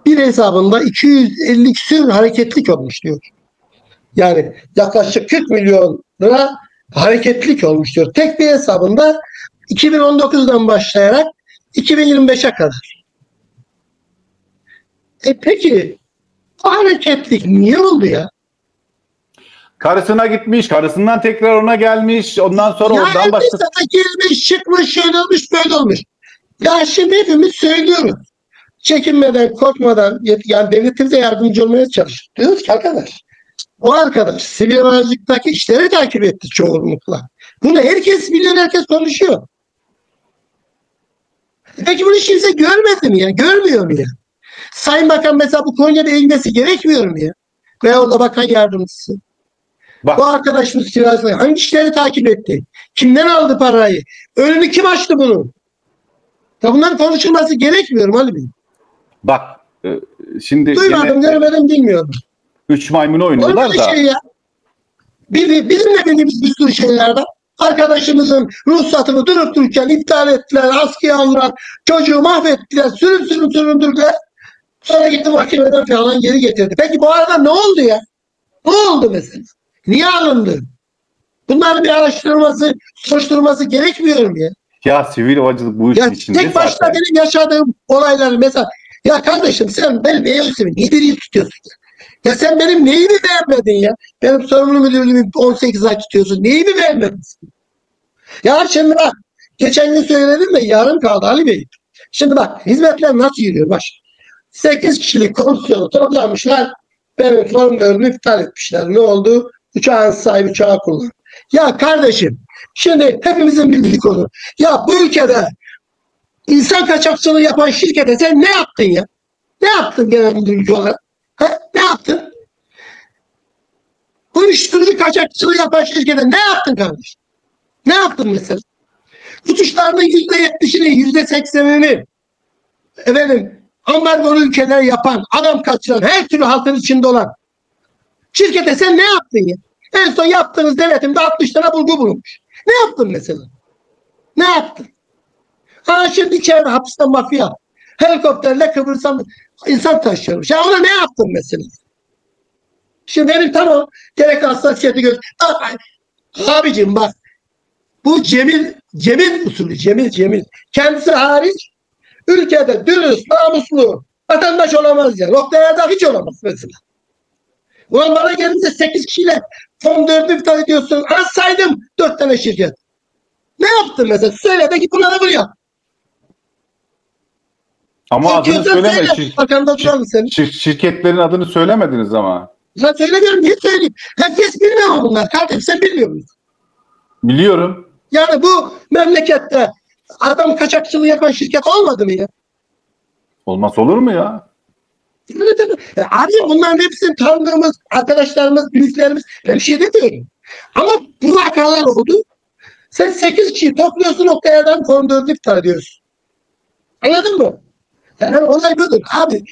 bir hesabında 250 küsur hareketlik olmuş diyor. Yani yaklaşık 40 milyon lira hareketlik olmuş diyor. Tek bir hesabında 2019'dan başlayarak 2025'e kadar. Peki bu hareketlik niye oldu ya? Karısına gitmiş, karısından tekrar ona gelmiş, ondan sonra ya oradan başka... girmiş, çıkmış, şöyle olmuş, böyle olmuş. Ya şimdi hepimiz söylüyoruz. Çekinmeden, korkmadan, yani devletimize yardımcı olmaya çalışıyoruz. Diyoruz ki arkadaş, o arkadaş sivil havacılıktaki işleri takip etti çoğunlukla. Bunu herkes biliyor, herkes konuşuyor. Peki bunu hiç kimse görmedi mi ya? Görmüyor mu ya? Sayın Bakan mesela bu Konya'da eğilmesi gerekmiyor mu ya? Veya o da bakan yardımcısı. Bak. Bu arkadaşımız kirasında hangi işleri takip etti? Kimden aldı parayı? Önünü kim açtı bunu? Ya bunların konuşulması gerekmiyor mu Ali Bey? Bak şimdi... Duymadım, görmedim, bilmiyorum. 3 maymunu oynuyorlar da. Şey ya. Bizim de bildiğimiz bir sürü şeyler var. Arkadaşımızın ruhsatını durup dururken iptal ettiler, askıya aldılar, çocuğu mahvettiler, süründürdüler. Sonra gitti mahkemeden falan geri getirdi. Peki bu arada ne oldu ya? Ne oldu mesela? Niye alındı? Bunların bir araştırılması, soruşturulması gerekmiyor mu ya? Ya sivil havacılık bu işin Ya içinde tek başına zaten. benim yaşadığım olayları mesela, ya kardeşim sen benim eğitimimi niye bir yıl tutuyorsun? Ya sen benim neyimi beğenmedin ya? Benim sorumlu müdürlüğümü 18 ay tutuyorsun. Neyimi beğenmedin? Ya şimdi bak, geçen gün söyledim de yarım kaldı Ali Bey. Şimdi bak hizmetler nasıl yürüyor baş. 8 kişilik komisyonu toplamışlar. Benim formlarımı iptal etmişler. Ne oldu? Uçağın sahibi uçağı kullan. Ya kardeşim şimdi hepimizin bildiği konu. Ya bu ülkede insan kaçakçılığı yapan şirkete sen ne yaptın ya? Ne yaptın genel müdürlük olarak? Ha? Ne yaptın? Uyuşturucu kaçakçılığı yapan şirkete ne yaptın kardeşim? Ne yaptın mesela? Uçuşlarının %70'ini, %80'ini efendim ambargolu ülkeler yapan, adam kaçıran, her türlü halkın içinde olan şirkete sen ne yaptın ya? En son yaptığınız denetimde 60 tane bulgu bulunmuş. Ne yaptın mesela? Ne yaptın? Ha şimdi içeride hapiste mafya. Helikopterle Kıbrıs'a insan taşıyormuş. Ya ona ne yaptın mesela? Şimdi benim tamam gerek hassasiyeti göz. Abicim bak bu Cemil usulü, Cemil. Kendisi hariç ülkede dürüst, namuslu vatandaş olamaz ya. Noktaya hiç olamaz mesela. Ulan bana gelince 8 kişiyle son 4'ü iptal ediyorsun. Az saydım 4 tane şirket. Ne yaptın mesela? Söyle de ki buna da bunu yap. Ama adını söyleme. Şirketlerin adını söylemediniz ama. Ben söylemiyorum. Niye söyleyeyim? Herkes bilmiyor mu bunlar? Kardeşim sen bilmiyor musun? Biliyorum. Yani bu memlekette adam kaçakçılığı yapan şirket olmadı mı ya? Olmaz olur mu ya? Abi bunların hepsini tanıdığımız arkadaşlarımız, büyüklerimiz, ben bir şey demiyorum. Ama bu vakalar oldu. Sen 8 kişiyi topluyorsun o kayadan kondördü iptal ediyorsun. Anladın mı? Yani olay budur. Abi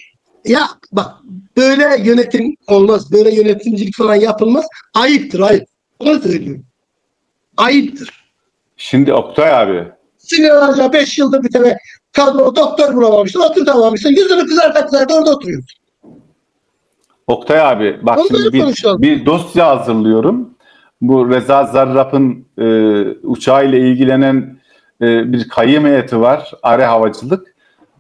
ya bak böyle yönetim olmaz. Böyle yönetimcilik falan yapılmaz. Ayıptır ayıp. Onu söylüyorum. Ayıptır. Şimdi Oktay abi. Sinirlerce 5 yıldır bir tane kadro doktor bulamamışsın. Oturtamamışsın. Yüzünü kızarta orada oturuyorsun. Oktay abi bak Onları şimdi bir dosya hazırlıyorum. Bu Reza Zarrab'ın uçağıyla ilgilenen bir kayyum heyeti var. ARE Havacılık.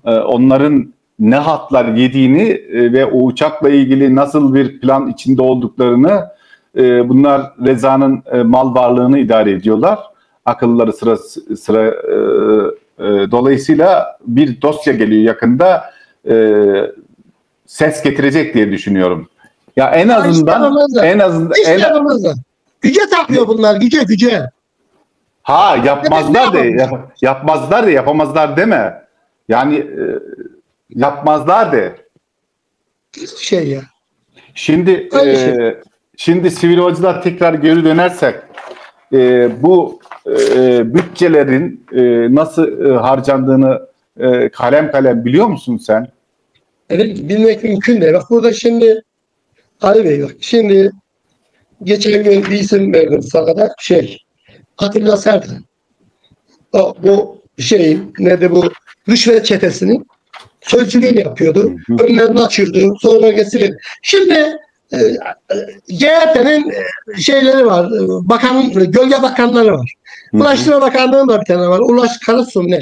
Onların ne hatlar yediğini ve o uçakla ilgili nasıl bir plan içinde olduklarını bunlar Reza'nın mal varlığını idare ediyorlar. Akılları sıra dolayısıyla bir dosya geliyor yakında ses getirecek diye düşünüyorum. Ya en azından güce takıyor bunlar güce. Ha yapmazlar da yapamazlar deme. Yani yapmazlar de. Şey ya. Şimdi sivil havacılığa tekrar geri dönersek bu bütçelerin nasıl harcandığını kalem kalem biliyor musun sen? Evet bilmek mümkün değil. Bak burada şimdi Ali Bey bak şimdi geçen gün bir isim verdim sana Atilla Sertan. Bu bu rüşvet çetesinin sözcülüğünü yapıyordu. Önlerini açıyordu. Sonra getirildi. Şimdi CHP'nin şeyleri var. Gölge bakanları var. Ulaştırma Bakanlığı'nın da bir tane var. Ulaş Karasu ne?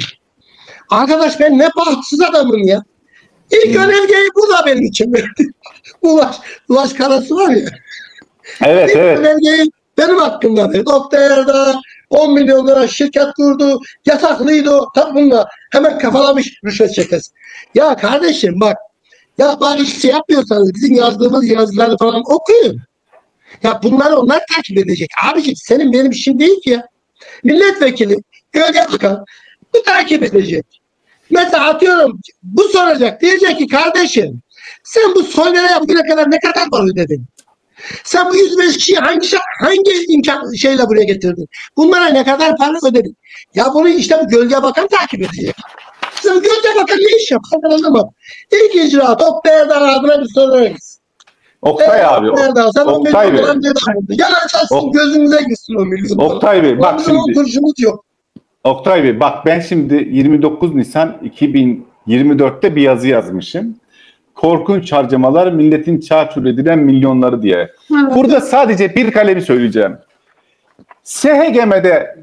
Arkadaş ben ne bahtsız adamım ya. İlk önergeyi bu da benim için verdi. Ulaş Karasu var ya. Evet. Önergeyi benim hakkımda verdi. Oktay'da 10 milyon lira şirket kurdu. Yasaklıydı o. Tabi bununla hemen kafalamış rüşvet çetesi. Ya kardeşim bak. Ya bari hiçbir şey yapmıyorsanız bizim yazdığımız yazıları falan okuyun. Ya bunları onlar takip edecek. Abiciğim senin benim işim değil ki ya. Milletvekili, gölge bakan bu takip edecek. Mesela atıyorum bu soracak. Diyecek ki kardeşim sen bu Soyner'e bugüne kadar ne kadar para ödedin? Sen bu 105 kişiyi hangi imkan şeyle buraya getirdin? Bunlara ne kadar para ödedin? Ya bunu işte bu gölge bakan takip edecek. Sen gölge bakan ne iş yapar? Ben anlamadım. İlk icraat Oktay Erdağ adına bir sorarız. Oktay abi. Oktay Bey. Yanaşarsın gözünüze gitsin o milyon. Oktay Bey bak şimdi. Kurşumuz yok. Oktay Bey bak ben şimdi 29 Nisan 2024'te bir yazı yazmışım. Korkunç harcamalar milletin çarçur edilen milyonları diye. Burada sadece bir kalemi söyleyeceğim. SHGM'de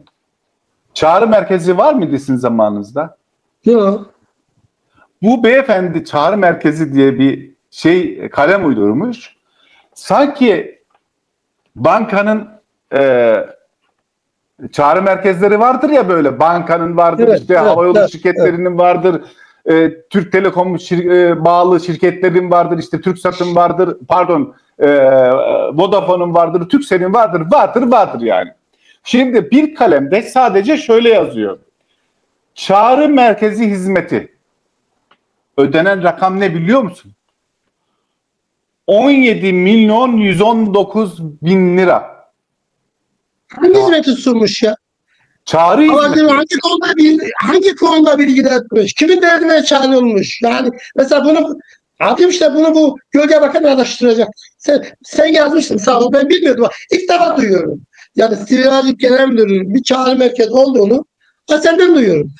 Çağrı merkezi var mıydı sizin zamanınızda? Yok. Bu beyefendi çağrı merkezi diye bir kalem uydurmuş. Sanki bankanın çağrı merkezleri vardır ya, böyle bankanın vardır, evet, işte evet, havayolu evet, şirketlerinin evet. vardır, Türk Telekom bağlı şirketlerin vardır, işte TürkSat'ın vardır, pardon, Vodafone'un vardır, Turkcell'in vardır yani. Şimdi bir kalemde sadece şöyle yazıyor: çağrı merkezi hizmeti. Ödenen rakam ne biliyor musun? 17.119.000 lira. Hangi hizmeti sunmuş ya? Çağrı hizmeti. Hangi konuda bilgi etmiş? Kimin derdine çağrılmış? Yani mesela bunu abim işte bunu bu Gölge Bakanı araştıracak. Sen yazmıştın, sağ ol, ben bilmiyordum. İlk defa duyuyorum. Yani Sivil Havacılık Genel Müdürlüğü'nün bir çağrı merkezi olduğunu senden duyuyorum.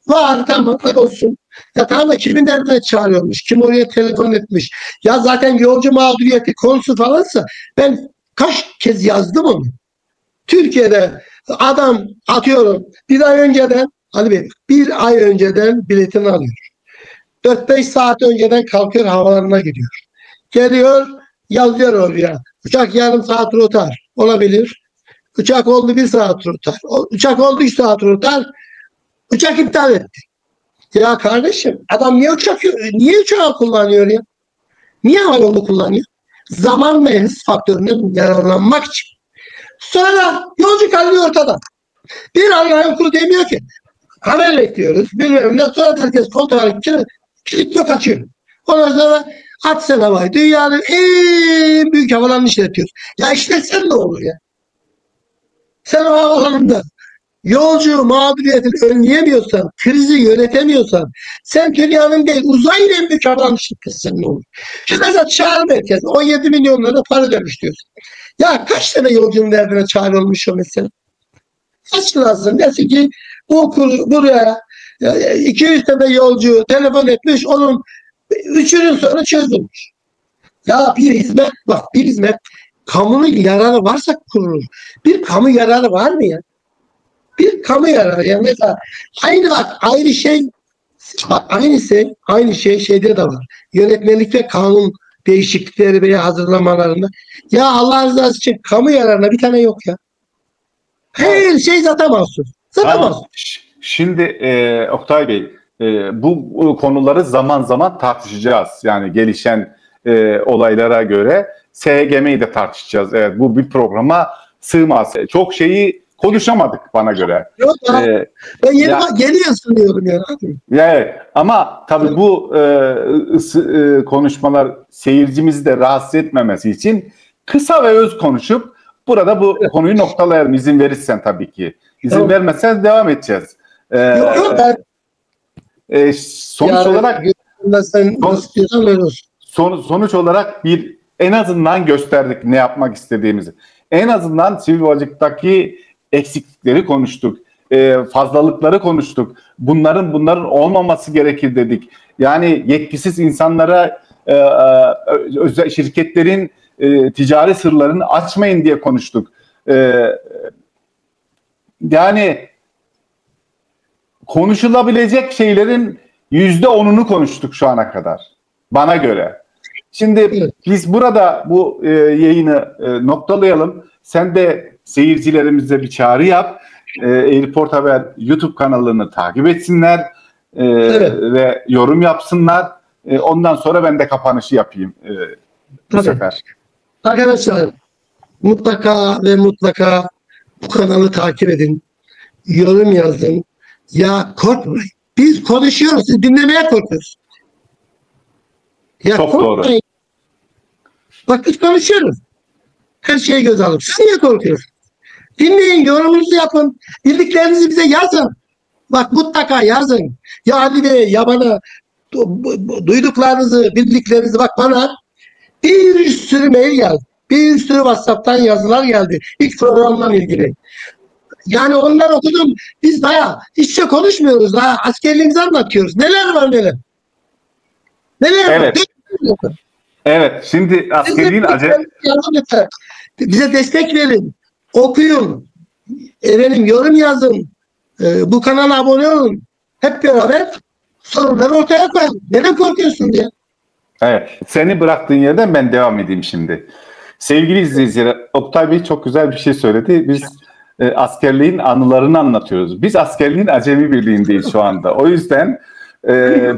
Var, tamam, olsun. Ya tamam da kimin derdine çağırıyormuş? Kim oraya telefon etmiş? Ya zaten yolcu mağduriyeti konusu falansa ben kaç kez yazdım onu. Türkiye'de adam atıyorum bir ay önceden, Ali Bey, bir ay önceden biletini alıyor. 4-5 saat önceden kalkıyor, havalarına gidiyor. Geliyor, yazıyor oraya. Uçak yarım saat rotar. Olabilir. Uçak oldu 1 saat rotar. Uçak oldu 3 saat rotar. Uçak iptal etti. Ya kardeşim, adam niye uçağı kullanıyor ya? Niye havayolu kullanıyor? Zaman ve hız faktöründen yararlanmak için. Sonra yolcu kalıyor ortada. Bir ay okulu demiyor ki. Haber bekliyoruz. Bilmiyorum ne, sonra herkes koltuğa kilitliyor, kaçıyor. Ondan sonra Atsen Havayı dünyanın en büyük havalarını işletiyor. Ya işletsen ne olur ya? Sen o havalarında yolcu mağduriyetini önleyemiyorsan, krizi yönetemiyorsan, sen dünyanın değil uzayın en büyük havalarını işletsen ne olur? Şimdi mesela çağrı merkezi 17 milyon lira para vermiş diyorsun. Ya kaç tane yolcunun derdine çağrılmış o mesela? Kaç lazım? Desin ki buraya 200 tane yolcu telefon etmiş, onun 3'ünün sonra çözülmüş. Ya bir hizmet kamunun yararı varsa kurulur. Bir kamu yararı var mı ya? Bir kamu yararı. Yani mesela aynı şey şeyde de var. Yönetmelik ve kanun değişiklikleri veya hazırlamalarında. Ya Allah rızası için kamu yararına bir tane yok ya. Her şey zaten mahsus. Tamam. Şimdi Oktay Bey, bu konuları zaman zaman tartışacağız. Yani gelişen olaylara göre SGM'yi de tartışacağız. Evet, bu bir programa sığmaz. Çok şeyi konuşamadık bana göre. Yok ya. Ben yeni yazılıyorum yani. Evet, ama tabii bu konuşmalar seyircimizi de rahatsız etmemesi için kısa ve öz konuşup burada bu konuyu noktalayalım, izin verirsen tabii ki. İzin vermezsen devam edeceğiz. Sonuç olarak en azından gösterdik ne yapmak istediğimizi. En azından sivil havacılıktaki eksiklikleri konuştuk. Fazlalıkları konuştuk. Bunların olmaması gerekir dedik. Yani yetkisiz insanlara özel şirketlerin ticari sırlarını açmayın diye konuştuk. Yani konuşulabilecek şeylerin %10'unu konuştuk şu ana kadar. Bana göre. Şimdi biz burada bu yayını noktalayalım. Sen de seyircilerimize bir çağrı yap. Airport Haber YouTube kanalını takip etsinler ve yorum yapsınlar. Ondan sonra ben de kapanışı yapayım bu sefer. Arkadaşlar mutlaka bu kanalı takip edin. Yorum yazın. Ya korkmayın. Biz konuşuyoruz. Siz dinlemeye korkuyorsunuz. Ya çok korkmayın. Doğru. Bak biz konuşuyoruz. Her şeyi göz alıp. Siz niye korkuyorsunuz? Dinleyin, yorumunuzu yapın. Bildiklerinizi bize yazın. Bak mutlaka yazın. Ya Ali Bey, ya bana duyduklarınızı, bildiklerinizi, bak bana bir sürü mail geldi. Bir sürü WhatsApp'tan yazılar geldi. İlk programla ilgili. Yani onları okudum. Biz bayağı hiç şey konuşmuyoruz. Daha askerliğimizi anlatıyoruz. Neler var neler. Neler var. Evet. Şimdi askerliğin bize destek verin. Okuyun. Yorum yazın. Bu kanala abone olun. Hep beraber sorunları ortaya koyalım. Neden korkuyorsun diye. Evet, seni bıraktığın yerden ben devam edeyim şimdi. Sevgili izleyiciler, Oktay Bey çok güzel bir şey söyledi. Biz askerliğin anılarını anlatıyoruz. Biz askerliğin acemi birliğindeyiz şu anda. O yüzden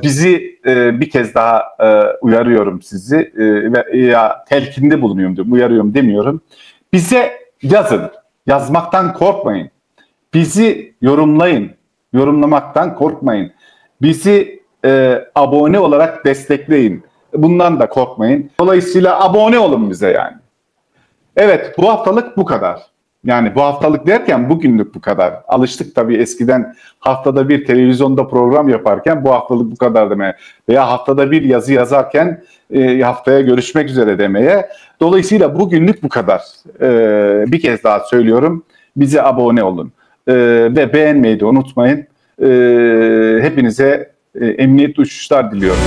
bizi bir kez daha uyarıyorum sizi ya telkinde bulunuyorum diyorum, uyarıyorum demiyorum. Bize yazın, yazmaktan korkmayın. Bizi yorumlayın, yorumlamaktan korkmayın. Bizi abone olarak destekleyin. Bundan da korkmayın. Dolayısıyla abone olun bize yani. Evet, bu haftalık bu kadar. Yani bu haftalık derken bugünlük bu kadar. Alıştık tabii eskiden haftada bir televizyonda program yaparken bu haftalık bu kadar demeye. Veya haftada bir yazı yazarken haftaya görüşmek üzere demeye. Dolayısıyla bugünlük bu kadar. Bir kez daha söylüyorum. Bize abone olun. Ve beğenmeyi de unutmayın. Hepinize emniyetli uçuşlar diliyorum.